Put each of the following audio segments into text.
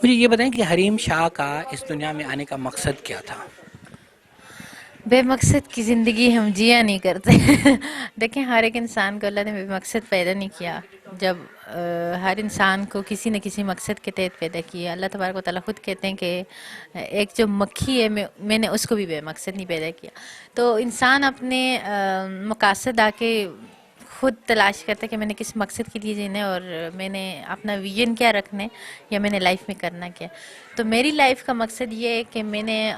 مجھے یہ بتائیں کہ حریم شاہ کا اس دنیا میں آنے کا مقصد کیا تھا؟ بے مقصد کی زندگی ہم جیا نہیں کرتے دیکھیں، ہر ایک انسان کو اللہ نے بے مقصد پیدا نہیں کیا. جب ہر انسان کو کسی نہ کسی مقصد کے تحت پیدا کیا. اللہ تبارک و تعالیٰ خود کہتے ہیں کہ ایک جو مکھی ہے میں نے اس کو بھی بے مقصد نہیں پیدا کیا. تو انسان اپنے مقاصد آ کے خود تلاش کرتا ہے کہ میں نے کس مقصد کے لیے جینا ہے، اور میں نے اپنا ویژن کیا رکھنا ہے، یا میں نے لائف میں کرنا کیا. تو میری لائف کا مقصد یہ ہے کہ میں نے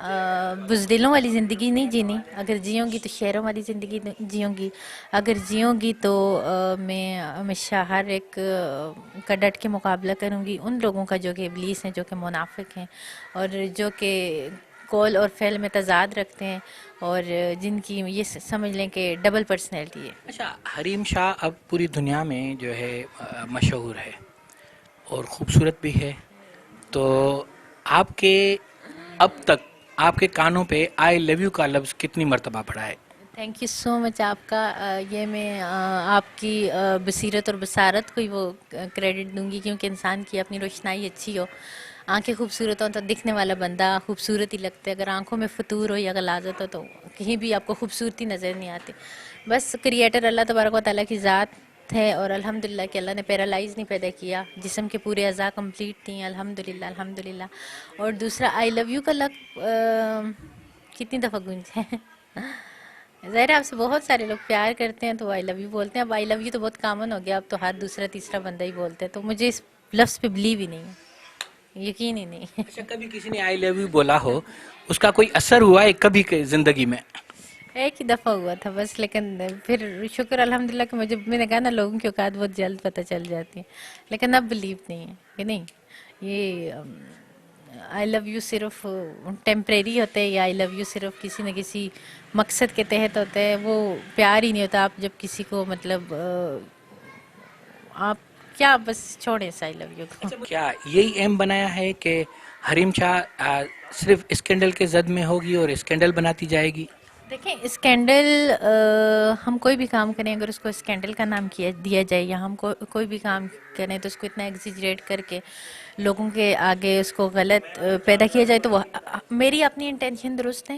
بزدلوں والی زندگی نہیں جینی. اگر جیوں گی تو شہروں والی زندگی جیوں گی. اگر جیوں گی تو میں ہمیشہ ہر ایک کا ڈٹ کے مقابلہ کروں گی ان لوگوں کا جو کہ ابلیس ہیں، جو کہ منافق ہیں، اور جو کہ قول اور فعل میں تضاد رکھتے ہیں، اور جن کی یہ سمجھ لیں کہ ڈبل پرسنالٹی ہے. اچھا، حریم شاہ اب پوری دنیا میں جو ہے مشہور ہے اور خوبصورت بھی ہے. تو آپ کے اب تک آپ کے کانوں پہ آئی لو یو کا لفظ کتنی مرتبہ پڑا ہے؟ تھینک یو سو مچ آپ کا. یہ میں آپ کی بصیرت اور بصارت کو ہی وہ کریڈٹ دوں گی، کیونکہ انسان کی اپنی روشنائی اچھی ہو، آنکھیں خوبصورت ہوں تو دکھنے والا بندہ خوبصورت ہی لگتا ہے. اگر آنکھوں میں فطور ہو یا غلاظت ہو تو کہیں بھی آپ کو خوبصورتی نظر نہیں آتی. بس کریٹر اللہ تبارک و تعالیٰ کی ذات ہے، اور الحمدللہ کہ اللہ نے پیرالائز نہیں پیدا کیا، جسم کے پورے اعضاء کمپلیٹ تھیں. الحمدللہ الحمدللہ. اور دوسرا آئی لو یو کا لفظ کتنی دفعہ گونجا ہے. ظاہر ہے آپ سے بہت سارے لوگ پیار کرتے ہیں تو آئی لو یو بولتے ہیں. اب آئی لو یو تو بہت کامن ہو گیا، اب تو ہر دوسرا تیسرا بندہ ہی بولتے ہیں. تو مجھے اس لفظ پہ بلیو ہی نہیں ہے، یقین ہی نہیں. اچھا، کبھی کسی نے آئی لو یو بولا ہو، اس کا کوئی اثر ہوا ہے کبھی زندگی میں؟ ایک ہی دفعہ ہوا تھا بس، لیکن پھر شکر الحمدللہ کہ مجھے، میں نے کہا نا، لوگوں کی اوقات بہت جلد پتہ چل جاتی ہے. لیکن اب بلیو نہیں ہے کہ نہیں، یہ آئی لو یو صرف ٹیمپریری ہوتا ہے، یا آئی لو یو صرف کسی نہ کسی مقصد کے تحت ہوتا ہے. وہ پیار ہی نہیں ہوتا. آپ جب کسی کو مطلب آپ کیا، بس چھوڑیں اس آئی لو یو کو. اچھا، کیا یہی ایم بنایا ہے کہ حریم شاہ صرف اسکینڈل کے زد میں ہوگی اور اسکینڈل بناتی جائے گی؟ دیکھیں، اسکینڈل، ہم کوئی بھی کام کریں اگر اس کو اسکینڈل کا نام دیا جائے، یا ہم کوئی بھی کام کریں تو اس کو اتنا ایگزیجریٹ کر کے لوگوں کے آگے اس کو غلط پیدا کیا جائے، تو وہ میری اپنی انٹینشن درست ہے،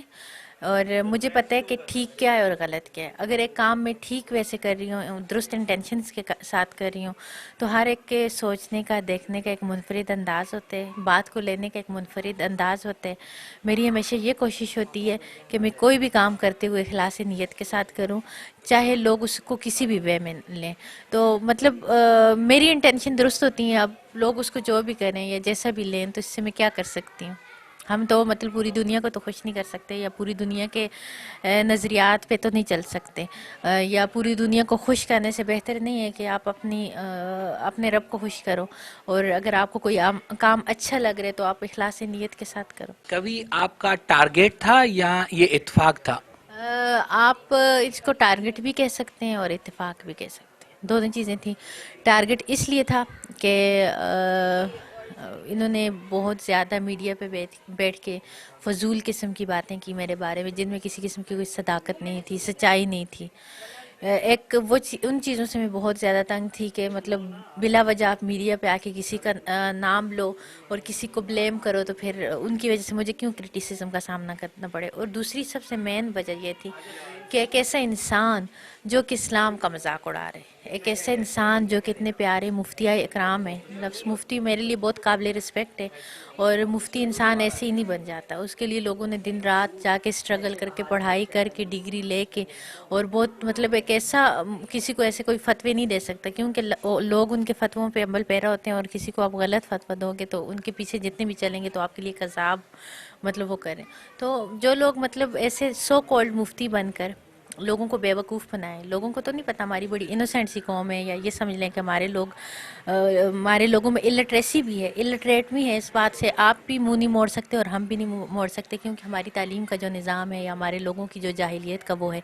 اور مجھے پتہ ہے کہ ٹھیک کیا ہے اور غلط کیا ہے. اگر ایک کام میں ٹھیک ویسے کر رہی ہوں، درست انٹینشنز کے ساتھ کر رہی ہوں، تو ہر ایک کے سوچنے کا، دیکھنے کا ایک منفرد انداز ہوتا ہے، بات کو لینے کا ایک منفرد انداز ہوتا ہے. میری ہمیشہ یہ کوشش ہوتی ہے کہ میں کوئی بھی کام کرتے ہوئے اخلاص نیت کے ساتھ کروں، چاہے لوگ اس کو کسی بھی وے میں لیں. تو مطلب میری انٹینشن درست ہوتی ہیں. اب لوگ اس کو جو بھی کریں یا جیسا بھی لیں تو اس سے میں کیا کر سکتی ہوں. ہم تو مطلب پوری دنیا کو تو خوش نہیں کر سکتے، یا پوری دنیا کے نظریات پہ تو نہیں چل سکتے، یا پوری دنیا کو خوش کرنے سے بہتر نہیں ہے کہ آپ اپنے رب کو خوش کرو. اور اگر آپ کو کوئی کام اچھا لگ رہا ہے تو آپ اخلاص نیت کے ساتھ کرو. کبھی آپ کا ٹارگیٹ تھا یا یہ اتفاق تھا؟ آپ اس کو ٹارگٹ بھی کہہ سکتے ہیں اور اتفاق بھی کہہ سکتے ہیں، دونوں چیزیں تھیں. ٹارگٹ اس لیے تھا کہ انہوں نے بہت زیادہ میڈیا پہ بیٹھ کے فضول قسم کی باتیں کی میرے بارے میں، جن میں کسی قسم کی کوئی صداقت نہیں تھی، سچائی نہیں تھی. ایک وہ ان چیزوں سے میں بہت زیادہ تنگ تھی کہ مطلب بلا وجہ آپ میڈیا پہ آ کے کسی کا نام لو اور کسی کو بلیم کرو، تو پھر ان کی وجہ سے مجھے کیوں کرٹیسزم کا سامنا کرنا پڑے. اور دوسری سب سے مین وجہ یہ تھی کہ ایک ایسا انسان جو کہ اسلام کا مذاق اڑا رہے، ایک ایسا انسان جو کہ اتنے پیارے مفتیہ اکرام ہیں. لفظ مفتی میرے لیے بہت قابل رسپیکٹ ہے، اور مفتی انسان ایسے ہی نہیں بن جاتا. اس کے لیے لوگوں نے دن رات جا کے اسٹرگل کر کے، پڑھائی کر کے، ڈگری لے کے، اور بہت مطلب ایک ایسا، کسی کو ایسے کوئی فتوے نہیں دے سکتا، کیونکہ لوگ ان کے فتووں پہ عمل پیرا ہوتے ہیں. اور کسی کو آپ غلط فتویٰ دو گے تو ان کے پیچھے جتنے بھی چلیں گے تو آپ کے لیے ایک عذاب مطلب وہ کریں. تو جو لوگ مطلب ایسے سو کالڈ مفتی بن کر لوگوں کو بیوقوف بنائیں، لوگوں کو تو نہیں پتہ ہماری بڑی انوسینٹ سی قوم ہے، یا یہ سمجھ لیں کہ ہمارے لوگوں میں الٹریسی بھی ہے، الٹریٹ بھی ہے. اس بات سے آپ بھی منہ نہیں موڑ سکتے اور ہم بھی نہیں موڑ سکتے، کیونکہ ہماری تعلیم کا جو نظام ہے، یا ہمارے لوگوں کی جو جاہلیت کا وہ ہے.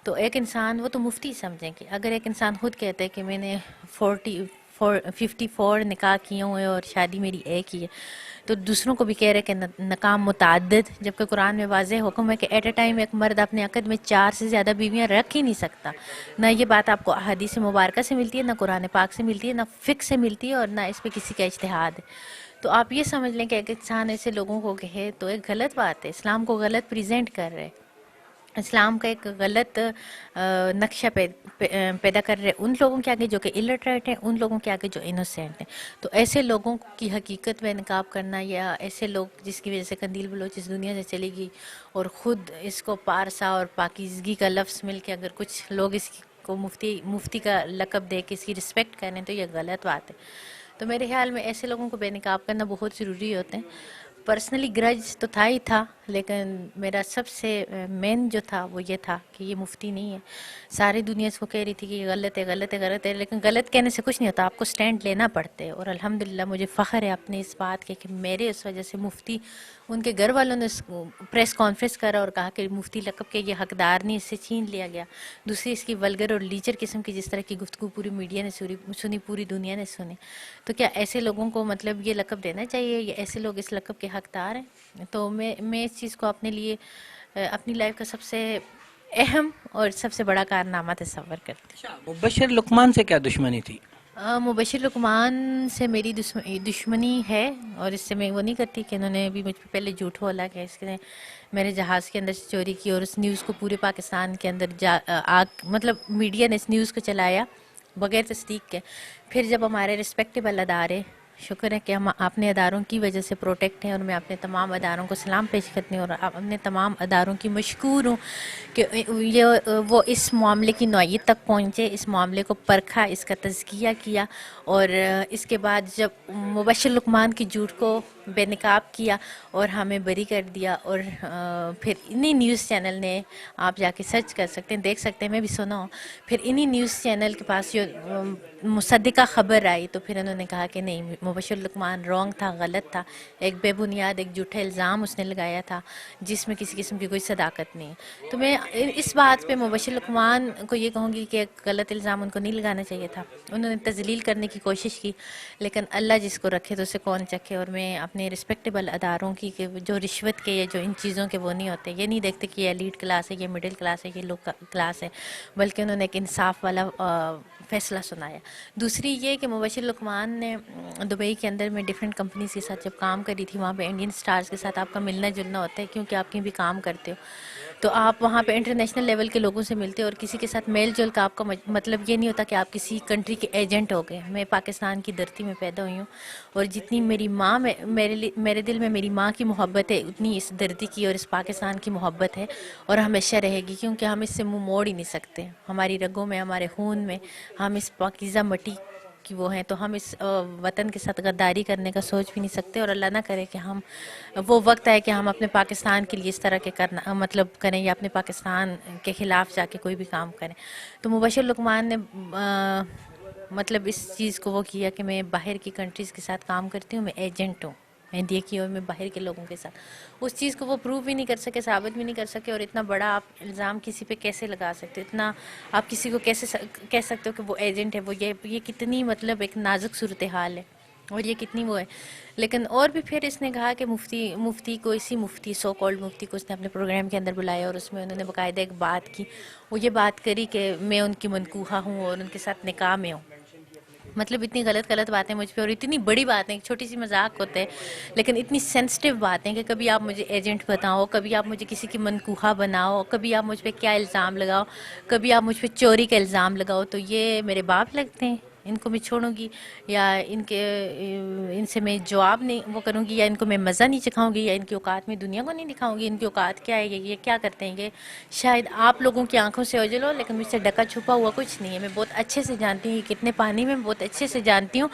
تو ایک انسان، وہ تو مفتی سمجھیں کہ اگر ایک انسان خود کہتا ہے کہ میں نے 54 نکاح کیے ہوئے اور شادی میری ایک ہی ہے، تو دوسروں کو بھی کہہ رہے کہ نکام متعدد، جبکہ قرآن میں واضح حکم ہے کہ ایٹ اے ٹائم ایک مرد اپنے عقد میں 4 سے زیادہ بیویاں رکھ ہی نہیں سکتا. نہ یہ بات آپ کو احادیث مبارکہ سے ملتی ہے، نہ قرآن پاک سے ملتی ہے، نہ فقہ سے ملتی ہے، اور نہ اس پہ کسی کا اجتہاد ہے. تو آپ یہ سمجھ لیں کہ ایک انسان ایسے لوگوں کو کہے تو ایک غلط بات ہے، اسلام کو غلط پریزنٹ کر رہے، اسلام کا ایک غلط نقشہ پیدا کر رہے ان لوگوں کے آگے جو کہ الٹریٹ ہیں، ان لوگوں کے آگے جو انوسینٹ ہیں. تو ایسے لوگوں کی حقیقت میں نقاب کرنا، یا ایسے لوگ جس کی وجہ سے قندیل بلوچ اس دنیا سے چلے گی اور خود اس کو پارسا اور پاکیزگی کا لفظ مل کے اگر کچھ لوگ اس کو مفتی کا لقب دے کے اس کی رسپیکٹ کریں تو یہ غلط بات ہے. تو میرے خیال میں ایسے لوگوں کو بے نقاب کرنا بہت ضروری ہوتے ہیں. پرسنلی گرج تو تھا ہی تھا، لیکن میرا سب سے مین جو تھا وہ یہ تھا کہ یہ مفتی نہیں ہے. ساری دنیا اس کو کہہ رہی تھی کہ یہ غلط ہے غلط ہے غلط ہے، لیکن غلط کہنے سے کچھ نہیں ہوتا، آپ کو سٹینڈ لینا پڑتے. اور الحمدللہ مجھے فخر ہے اپنے اس بات کے کہ میرے اس وجہ سے مفتی، ان کے گھر والوں نے پریس کانفرنس کرا اور کہا کہ مفتی لقب کے یہ حقدار نہیں، اس سے چھین لیا گیا. دوسری اس کی ولگر اور لیچر قسم کی جس طرح کی گفتگو پوری میڈیا نے سنی، پوری دنیا نے سنی. تو کیا ایسے لوگوں کو مطلب یہ لقب دینا چاہیے، یا ایسے لوگ اس لقب کے حقدار ہیں؟ تو میں اس چیز کو اپنے لیے اپنی لائف کا سب سے اہم اور سب سے بڑا کارنامہ تصور کرتی ہوں. مبشر لقمان سے کیا دشمنی تھی؟ مبشر لقمان سے میری دشمنی ہے، اور اس سے میں وہ نہیں کرتی کہ انہوں نے بھی مجھ پہ پہلے جھوٹ بولا کہ اس نے میرے جہاز کے اندر سے چوری کی، اور اس نیوز کو پورے پاکستان کے اندر مطلب میڈیا نے اس نیوز کو چلایا بغیر تصدیق کے. پھر جب ہمارے رسپیکٹیبل ادارے، شکر ہے کہ ہم اپنے اداروں کی وجہ سے پروٹیکٹ ہیں، اور میں اپنے تمام اداروں کو سلام پیش کرتی ہوں اور اپنے تمام اداروں کی مشکور ہوں کہ وہ اس معاملے کی نوعیت تک پہنچے، اس معاملے کو پرکھا، اس کا تزکیہ کیا، اور اس کے بعد جب مبشر لقمان کی جھوٹ کو بے نقاب کیا اور ہمیں بری کر دیا. اور پھر انہی نیوز چینل نے، آپ جا کے سرچ کر سکتے ہیں، دیکھ سکتے ہیں، میں بھی سنا ہوں، پھر انہی نیوز چینل کے پاس جو مصدقہ خبر آئی تو پھر انہوں نے کہا کہ نہیں، مبشر لقمان رانگ تھا، غلط تھا، ایک بے بنیاد ایک جھوٹا الزام اس نے لگایا تھا جس میں کسی قسم کی کوئی صداقت نہیں. تو میں اس بات پہ مبشر لقمان کو یہ کہوں گی کہ ایک غلط الزام ان کو نہیں لگانا چاہیے تھا. انہوں نے تذلیل کرنے کی کوشش کی، لیکن اللہ جس کو رکھے تو اسے کون چکھے. اور میں اپنے رسپیکٹیبل اداروں کی کہ جو رشوت کے یا جو ان چیزوں کے وہ نہیں ہوتے، یہ نہیں دیکھتے کہ یہ ایلیٹ کلاس ہے، یہ مڈل کلاس ہے، یہ لو کلاس ہے، بلکہ انہوں نے ایک انصاف والا فیصلہ سنایا. دوسری یہ کہ مبشر لقمان نے دبئی کے اندر میں ڈیفرنٹ کمپنیز کے ساتھ جب کام کری تھی، وہاں پہ انڈین سٹارز کے ساتھ آپ کا ملنا جلنا ہوتا ہے کیونکہ آپ کہیں بھی کام کرتے ہو، تو آپ وہاں پہ انٹرنیشنل لیول کے لوگوں سے ملتے ہو، اور کسی کے ساتھ میل جول کا آپ کا مطلب یہ نہیں ہوتا کہ آپ کسی کنٹری کے ایجنٹ ہو گئے. میں پاکستان کی دھرتی میں پیدا ہوئی ہوں، اور جتنی میری ماں میرے دل میں میری ماں کی محبت ہے، اتنی اس دھرتی کی اور اس پاکستان کی محبت ہے، اور ہمیشہ رہے گی، کیونکہ ہم اس سے منہ موڑ ہی نہیں سکتے. ہماری رگوں میں، ہمارے خون میں ہم اس پاکیزہ مٹی کی وہ ہیں، تو ہم اس وطن کے ساتھ غداری کرنے کا سوچ بھی نہیں سکتے. اور اللہ نہ کرے کہ ہم وہ وقت آئے کہ ہم اپنے پاکستان کے لیے اس طرح کے کرنا مطلب کریں، یا اپنے پاکستان کے خلاف جا کے کوئی بھی کام کریں. تو مبشر لقمان نے مطلب اس چیز کو وہ کیا کہ میں باہر کی کنٹریز کے ساتھ کام کرتی ہوں، میں ایجنٹ ہوں، میں دیکھی اور میں باہر کے لوگوں کے ساتھ. اس چیز کو وہ پروو بھی نہیں کر سکے، ثابت بھی نہیں کر سکے. اور اتنا بڑا آپ الزام کسی پہ کیسے لگا سکتے، اتنا آپ کسی کو کیسے کہہ سکتے ہو کہ وہ ایجنٹ ہے، وہ یہ کتنی مطلب ایک نازک صورتحال ہے، اور یہ کتنی وہ ہے. لیکن اور بھی پھر اس نے کہا کہ مفتی کو، اسی مفتی سو کالڈ مفتی کو اس نے اپنے پروگرام کے اندر بلایا، اور اس میں انہوں نے باقاعدہ ایک بات کی. وہ یہ بات کری کہ میں ان کی منکوحہ ہوں اور ان کے ساتھ نکاح میں ہوں. مطلب اتنی غلط باتیں مجھ پہ، اور اتنی بڑی باتیں، چھوٹی سی مذاق ہوتے ہیں لیکن اتنی سینسٹیو باتیں کہ کبھی آپ مجھے ایجنٹ بتاؤ، کبھی آپ مجھے کسی کی منکوحہ بناؤ، کبھی آپ مجھ پہ کیا الزام لگاؤ، کبھی آپ مجھ پہ چوری کا الزام لگاؤ. تو یہ میرے باپ لگتے ہیں، ان کو میں چھوڑوں گی، یا ان سے میں جواب نہیں وہ کروں گی، یا ان کو میں مزہ نہیں چکھاؤں گی، یا ان کی اوقات میں دنیا کو نہیں دکھاؤں گی. ان کی اوقات کیا ہے، یہ کیا کرتے ہیں، یہ شاید آپ لوگوں کی آنکھوں سے اوجھل ہو، لیکن مجھ سے ڈکا چھپا ہوا کچھ نہیں ہے. میں بہت اچھے سے جانتی ہوں یہ کتنے پانی میں، بہت اچھے سے جانتی ہوں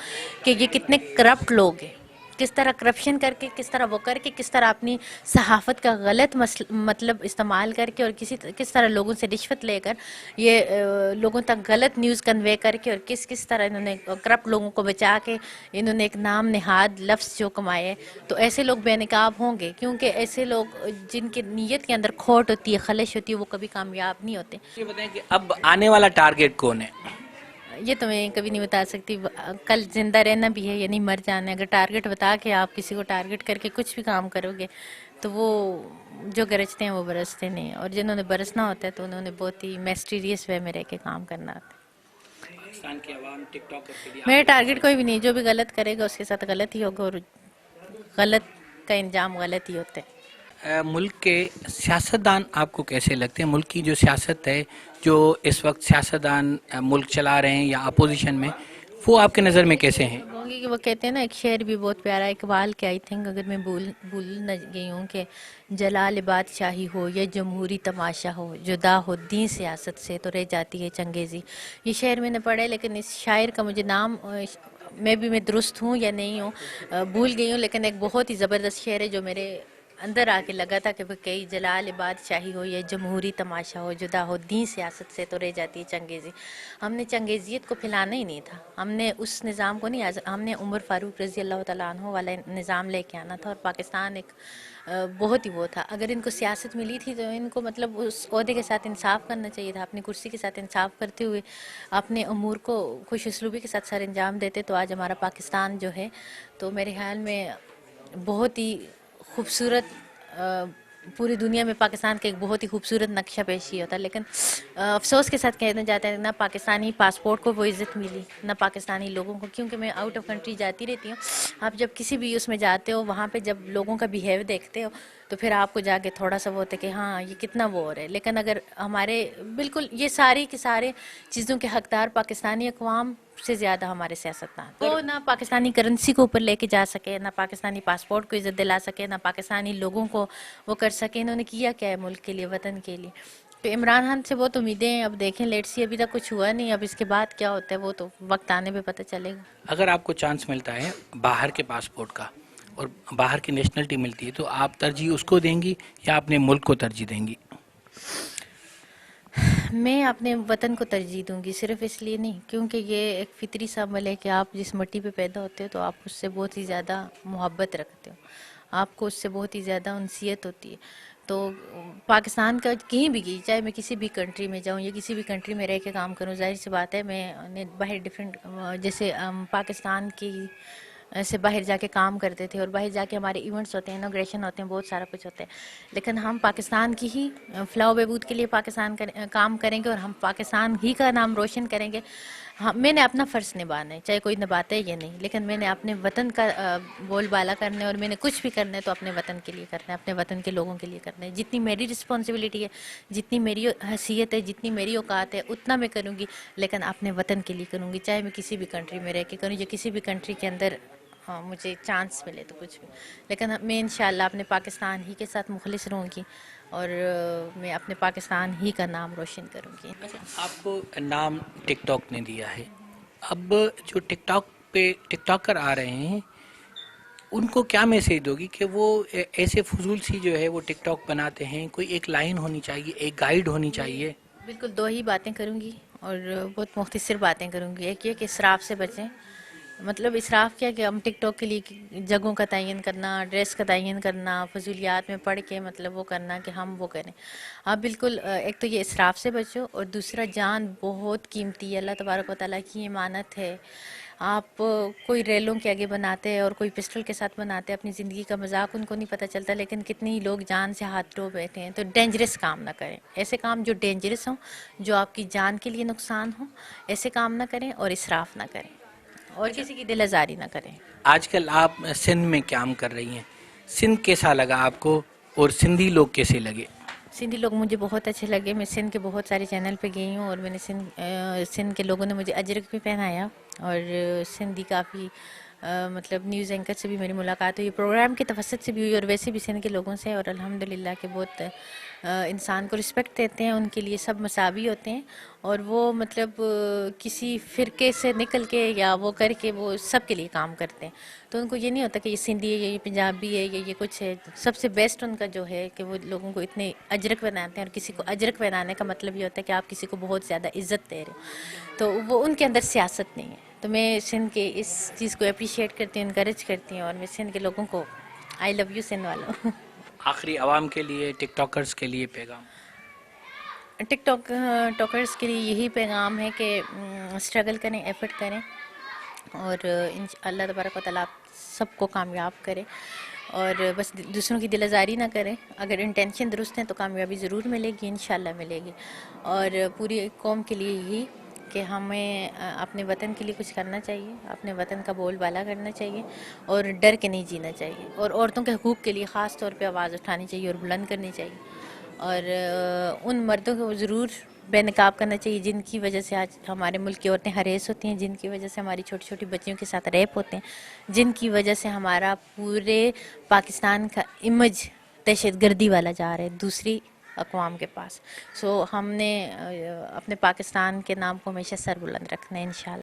کہ یہ کتنے کرپٹ لوگ ہیں، کس طرح کرپشن کر کے، کس طرح وہ کر کے، کس طرح اپنی صحافت کا غلط مطلب استعمال کر کے، اور کس طرح لوگوں سے رشوت لے کر یہ لوگوں تک غلط نیوز کنوے کر کے، اور کس طرح انہوں نے کرپٹ لوگوں کو بچا کے انہوں نے ایک نام نہاد لفظ جو کمائے. تو ایسے لوگ بے نقاب ہوں گے، کیونکہ ایسے لوگ جن کی نیت کے اندر کھوٹ ہوتی ہے، خلش ہوتی ہے، وہ کبھی کامیاب نہیں ہوتے. یہ بتائیں کہ اب آنے والا ٹارگیٹ کون ہے؟ یہ تو میں کبھی نہیں بتا سکتی. کل زندہ رہنا بھی ہے یا نہیں مر جانا ہے. اگر ٹارگیٹ بتا کے آپ کسی کو ٹارگیٹ کر کے کچھ بھی کام کرو گے تو وہ جو گرجتے ہیں وہ برستے نہیں، اور جنہوں نے برسنا ہوتا ہے تو انہوں نے بہت ہی میسٹیریس وے میں رہ کے کام کرنا ہوتا ہے. پاکستان کی عوام ٹک ٹاک میرا ٹارگیٹ کوئی بھی نہیں، جو بھی غلط کرے گا اس کے ساتھ غلط ہی ہوگا، اور غلط کا انجام غلط ہی ہوتا ہے. ملک کے سیاستدان آپ کو کیسے لگتے ہیں؟ ملک کی جو سیاست ہے، جو اس وقت سیاستدان ملک چلا رہے ہیں یا اپوزیشن میں، وہ آپ کے نظر میں کیسے ہیں؟ ہوں گی کہ وہ کہتے ہیں نا، ایک شعر بھی بہت پیارا اقبال کے، آئی تھنک اگر میں بھول نہ گئی ہوں، کہ جلال بادشاہی ہو یا جمہوری تماشا ہو، جدا ہو دین سیاست سے تو رہ جاتی ہے چنگیزی. یہ شعر میں نے پڑھا ہے، لیکن اس شاعر کا مجھے نام میں درست ہوں یا نہیں ہوں، بھول گئی ہوں، لیکن ایک بہت ہی زبردست شعر ہے جو میرے اندر آ کے لگا تھا کہ وہ کئی جلال بادشاہی ہو یا جمہوری تماشا ہو، جدا ہو دین سیاست سے تو رہ جاتی ہے چنگیزی. ہم نے چنگیزیت کو پھیلانا ہی نہیں تھا، ہم نے اس نظام کو نہیں، ہم نے عمر فاروق رضی اللہ تعالیٰ عنہ والا نظام لے کے آنا تھا. اور پاکستان ایک بہت ہی وہ تھا. اگر ان کو سیاست ملی تھی تو ان کو مطلب اس عہدے کے ساتھ انصاف کرنا چاہیے تھا، اپنی کرسی کے ساتھ انصاف کرتے ہوئے اپنے امور کو خوش اسلوبی کے ساتھ سر انجام دیتے تو آج ہمارا پاکستان جو ہے، تو میرے خیال میں بہت ہی خوبصورت، پوری دنیا میں پاکستان کا ایک بہت ہی خوبصورت نقشہ پیشی ہوتا ہے. لیکن افسوس کے ساتھ کہنا جاتا ہے، نہ پاکستانی پاسپورٹ کو وہ عزت ملی، نہ پاکستانی لوگوں کو. کیونکہ میں آؤٹ آف کنٹری جاتی رہتی ہوں، آپ جب کسی بھی اس میں جاتے ہو، وہاں پہ جب لوگوں کا بیہیو دیکھتے ہو تو پھر آپ کو جا کے تھوڑا سا وہ ہوتا ہے کہ ہاں یہ کتنا وہ ہو رہا ہے. لیکن اگر ہمارے بالکل یہ ساری کی سارے چیزوں کے حقدار پاکستانی اقوام سے زیادہ ہمارے سیاستدان، وہ نہ پاکستانی کرنسی کو اوپر لے کے جا سکے، نہ پاکستانی پاسپورٹ کو عزت دلا سکے، نہ پاکستانی لوگوں کو وہ کر سکے. انہوں نے کیا کیا ہے ملک کے لیے، وطن کے لیے. تو عمران خان سے بہت امیدیں ہیں، اب دیکھیں لیٹ سی، ابھی تک کچھ ہوا نہیں، اب اس کے بعد کیا ہوتا ہے وہ تو وقت آنے پہ پتہ چلے گا. اگر آپ کو چانس ملتا ہے باہر کے پاسپورٹ کا اور باہر کی نیشنلٹی ملتی ہے تو آپ ترجیح اس کو دیں گی یا اپنے ملک کو ترجیح دیں گی؟ میں اپنے وطن کو ترجیح دوں گی، صرف اس لیے نہیں کیونکہ یہ ایک فطری سا عمل ہے کہ آپ جس مٹی پہ پیدا ہوتے ہو تو آپ اس سے بہت ہی زیادہ محبت رکھتے ہو، آپ کو اس سے بہت ہی زیادہ انسیت ہوتی ہے. تو پاکستان کا کہیں بھی گئی، چاہے میں کسی بھی کنٹری میں جاؤں یا کسی بھی کنٹری میں رہ کے کام کروں، ظاہر سی بات ہے میں باہر ڈفرینٹ، جیسے پاکستان کی سے باہر جا کے کام کرتے تھے اور باہر جا کے ہمارے ایونٹس ہوتے ہیں، انوگریشن ہوتے ہیں، بہت سارا کچھ ہوتا ہے، لیکن ہم پاکستان کی ہی فلاح و بہبود کے لیے پاکستان کام کریں گے اور ہم پاکستان ہی کا نام روشن کریں گے. میں نے اپنا فرض نبھانا ہے، چاہے کوئی نبھاتا ہے یا نہیں، لیکن میں نے اپنے وطن کا بول بالا کرنا ہے، اور میں نے کچھ بھی کرنا ہے تو اپنے وطن کے لیے کرنا ہے، اپنے وطن کے لوگوں کے لیے کرنا ہے. جتنی میری رسپانسبلٹی ہے، جتنی میری حیثیت ہے، جتنی میری اوقات ہے، اتنا میں کروں گی، لیکن اپنے وطن کے لیے کروں گی، چاہے میں کسی بھی کنٹری میں رہ کے کروں یا کسی بھی کنٹری کے اندر مجھے چانس ملے تو کچھ بھی. لیکن میں انشاءاللہ اپنے پاکستان ہی کے ساتھ مخلص رہوں گی اور میں اپنے پاکستان ہی کا نام روشن کروں گی. آپ کو نام ٹک ٹاک نے دیا ہے، اب جو ٹک ٹاک پہ ٹک ٹاکر آ رہے ہیں ان کو کیا میسیج دو گی کہ وہ ایسے فضول سی جو ہے وہ ٹک ٹاک بناتے ہیں؟ کوئی ایک لائن ہونی چاہیے، ایک گائیڈ ہونی چاہیے. بالکل دو ہی باتیں کروں گی اور بہت مختصر باتیں کروں گی. ایک یہ کہ اسراف سے بچیں. مطلب اسراف کیا کہ ہم ٹک ٹاک کے لیے جگہوں کا تعین کرنا، ڈریس کا تعین کرنا، فضولیات میں پڑھ کے مطلب وہ کرنا کہ ہم وہ کریں. آپ بالکل ایک تو یہ اسراف سے بچو، اور دوسرا جان بہت قیمتی ہے، اللہ تبارک و تعالیٰ کی امانت ہے. آپ کوئی ریلوں کے آگے بناتے ہیں اور کوئی پسٹل کے ساتھ بناتے ہیں اپنی زندگی کا مذاق، ان کو نہیں پتہ چلتا، لیکن کتنی ہی لوگ جان سے ہاتھ دھو بیٹھے ہیں. تو ڈینجرس کام نہ کریں، ایسے کام جو ڈینجرس ہوں، جو آپ کی جان کے لیے نقصان ہوں، ایسے کام نہ کریں اور اسراف نہ کریں اور کسی کی دل آزاری نہ کریں. آج کل آپ سندھ میں کام کر رہی ہیں، سندھ کیسا لگا آپ کو اور سندھی لوگ کیسے لگے؟ سندھی لوگ مجھے بہت اچھے لگے. میں سندھ کے بہت سارے چینل پہ گئی ہوں اور میں نے سندھ کے لوگوں نے مجھے اجرک بھی پہنایا، اور سندھی کافی مطلب نیوز اینکر سے بھی میری ملاقات ہوئی، پروگرام کے توسط سے بھی ہوئی، اور ویسے بھی سندھ کے لوگوں سے. اور الحمدللہ کہ بہت انسان کو رسپیکٹ دیتے ہیں، ان کے لیے سب مساوی ہوتے ہیں، اور وہ مطلب کسی فرقے سے نکل کے یا وہ کر کے وہ سب کے لیے کام کرتے ہیں. تو ان کو یہ نہیں ہوتا کہ یہ سندھی ہے یا یہ پنجابی ہے یا یہ کچھ ہے. سب سے بیسٹ ان کا جو ہے کہ وہ لوگوں کو اتنے اجرک بناتے ہیں، اور کسی کو اجرک بنانے کا مطلب یہ ہوتا ہے کہ آپ کسی کو بہت زیادہ عزت دے رہے ہو. تو وہ ان کے اندر سیاست نہیں ہے. تو میں سندھ کے اس چیز کو اپریشیٹ کرتی ہوں، انکریج کرتی ہوں، اور میں سندھ کے لوگوں کو آئی لو یو سندھ والوں. آخری عوام کے لیے، ٹک ٹاکرز کے لیے پیغام؟ ٹک ٹاکرز کے لیے یہی پیغام ہے کہ اسٹرگل کریں، ایفرٹ کریں، اور اللہ تبارک و تعالیٰ آپ سب کو کامیاب کرے، اور بس دوسروں کی دل آزاری نہ کریں. اگر انٹینشن درست ہیں تو کامیابی ضرور ملے گی، انشاءاللہ ملے گی. اور پوری قوم کے لیے یہی کہ ہمیں اپنے وطن کے لیے کچھ کرنا چاہیے، اپنے وطن کا بول بالا کرنا چاہیے اور ڈر کے نہیں جینا چاہیے، اور عورتوں کے حقوق کے لیے خاص طور پہ آواز اٹھانی چاہیے اور بلند کرنی چاہیے، اور ان مردوں کو ضرور بے نقاب کرنا چاہیے جن کی وجہ سے آج ہمارے ملک کی عورتیں ہریس ہوتی ہیں، جن کی وجہ سے ہماری چھوٹی چھوٹی بچیوں کے ساتھ ریپ ہوتے ہیں، جن کی وجہ سے ہمارا پورے پاکستان کا امیج دہشت گردی والا جا رہا ہے دوسری اقوام کے پاس. سو ہم نے اپنے پاکستان کے نام کو ہمیشہ سر بلند رکھنا ہے انشاءاللہ.